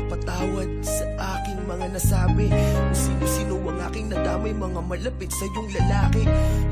patawad sa aking mga nasabi. Kung sino-sino ang aking nadamay, mga malapit sa iyong lalaki.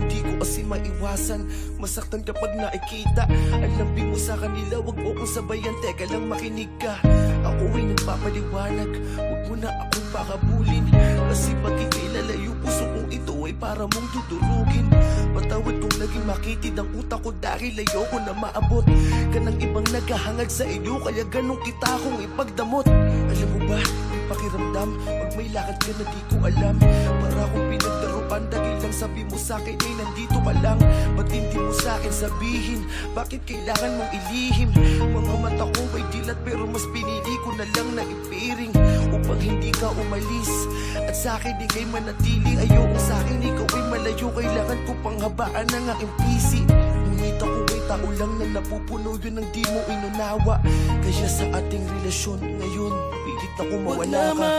Hindi ko kasi maiwasan masaktan kapag nakikita. Alambing mo sa kanila, wag mo kong sabayan. Teka lang, makinig ka. Ako ay nagpapaliwanag, wag mo na akong pakabulin. Kasi pagkikilalayo, puso kong ito ay para mong tudurugin. Patawad kung naging makitid ang utak ko dahil ayoko na maabot ka ng ibang naghahangad sa iyo. Kaya ganun kita akong ipagdamot. Alam mo ba, pakiramdam pag may lakad ka na di ko alam. Para akong pinagdarupan dahil lang sabi mo sa'kin ay nandito ka lang. Ba't hindi mo sa'kin sabihin, bakit kailangan mong ilihim? Mga mata ko ay dilat pero mas pinili ko na lang na ipiring upang hindi ka umalis at sa'kin ikay manatili. Ayoko sa'kin ikaw ay malayo, kailangan ko pang habaan ng aking pisi. Ngunit ako ay tao lang na napupuno, yun ang di mo inunawa. Kaya sa ating relasyon ngayon, pilit ako mawala ka.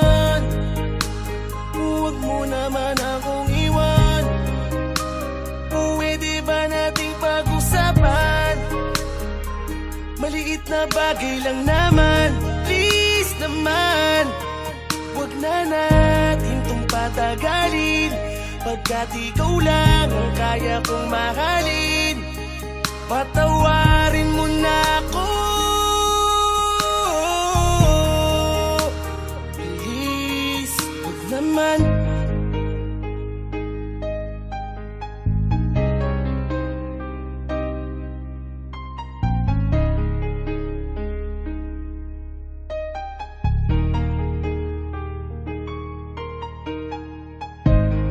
Huwag mo naman akong iwan. Pwede ba nating pag-usapan? Maliit na bagay lang naman, please naman. Huwag na natin tong patagalin, pagkat ikaw lang ang kaya kong mahalin. Patawarin mo na ako, please. Huwag naman.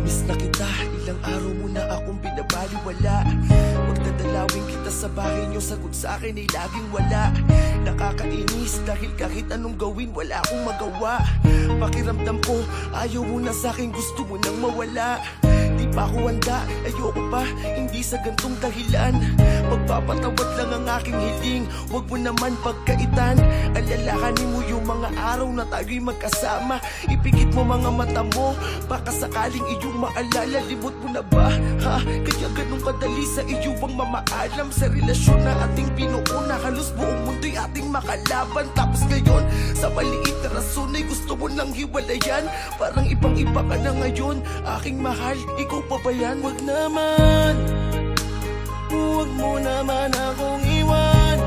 Miss na kita, ilang araw mo na akong binabaliwala. Magdadalawin kita sa bahay niyo, sagot sa akin ay laging wala. Nakakainis dahil kahit anong gawin wala akong magawa. Pakiramdam ko, ayaw mo na sa'kin, gusto mo nang mawala. Di pa ako handa, ayoko pa, hindi sa gantong dahilan. Pagpapatawad lang ang aking hiling, wag mo naman pagkaitan. Alalahanin mo yung mga araw na tayo'y magkasama. Ipikit mo mga mata mo, baka sakaling iyong maalala. Limot mo na ba, ha? Kaya ganun kadali sa iyo ang mamaalam sa relasyon na ating pinuuna. Halos buong mundo'y ating makalaban. Tapos ngayon, sa maliit na rason ay gusto mo nang hiwalayan. Parang ibang-iba ka na ngayon, aking mahal, ikaw pa ba yan? Huwag naman, huwag mo naman akong iwan.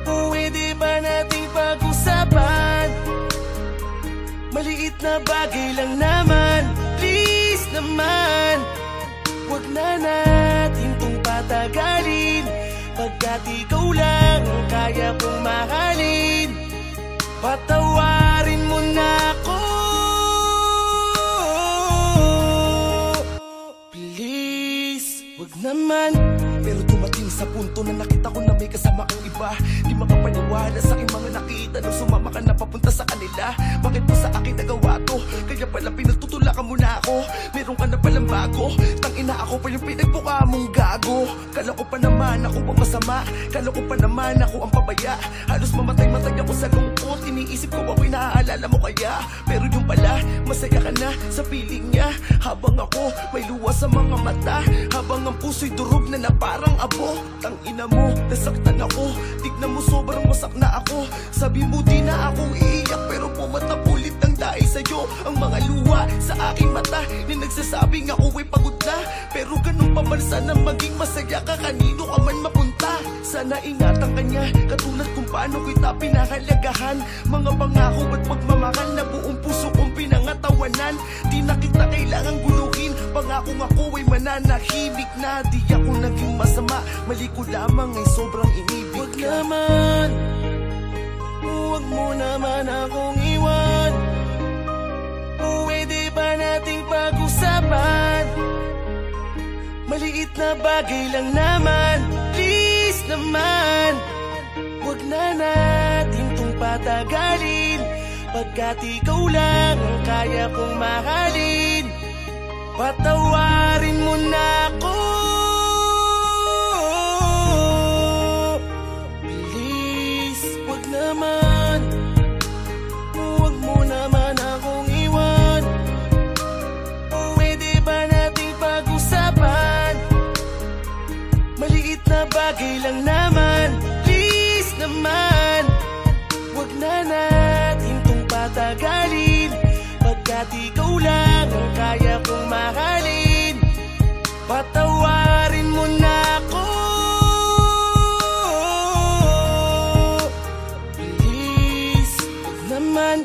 Pwede ba nating pag-usapan? Maliit na bagay lang naman, please naman. Huwag na natin tong patagalin, pagkat ikaw lang ang kaya kong mahalin. Patawarin mo na ako, please. Huwag naman. Pero dumating sa punto na nakita ko na may kasama kang iba. Di makapaniwala sa aking mga nakita nung sumama ka na papunta sa kanila. Bakit mo sa akin nagawa to? Kaya pala pinagtutulakan mo na ako. Meron ka na palang bago, tangina ako pa yung pinagbuka mong gago. Kala ko pa naman ako ang masama, kala ko pa naman ako ang pabaya. Halos mamatay-matay ako sa lungkot, iniisip ko ako'y naaalala mo kaya. Pero yung pala, masaya ka na sa piling niya. Habang ako may luwa sa mga mata, habang ang puso'y durog na parang abo. Tangina mo, nasaktan ako, tignan mo sobrang wasak na ako. Sabi mo di na ako iiyak, pero pumatapulit ng dahil sa'yo ang mga luwa sa aking mata na nagsasabing ako ay pagod na. Pero ganun pa man, sana maging masaya ka kanino ka man mapunta. Sana ingatan ka niya, katulad kung paano kita pinahalagahan. Mga pangako at pagmamahal na buong puso kong pinangatawanan. Di na kita kailangang guluhin, pangakong ako ay mananahimik na. Di ako naging masama, mali ko lamang ay sobrang inibig ka. Huwag naman, huwag mo naman akong iwan. Pwede ba nating pag-usapan? Maliit na bagay lang naman, please naman. Huwag na natin tong patagalin, pagkat ikaw lang ang kaya kong mahalin. Patawarin mo na ako, please. Huwag naman, huwag mo naman akong iwan. Pwede ba nating pag-usapan? Maliit na bagay lang naman, please naman. Huwag na patagalin, pagkat ikaw lang ang kaya kong mahalin. Patawarin mo na ako, please. Huwag naman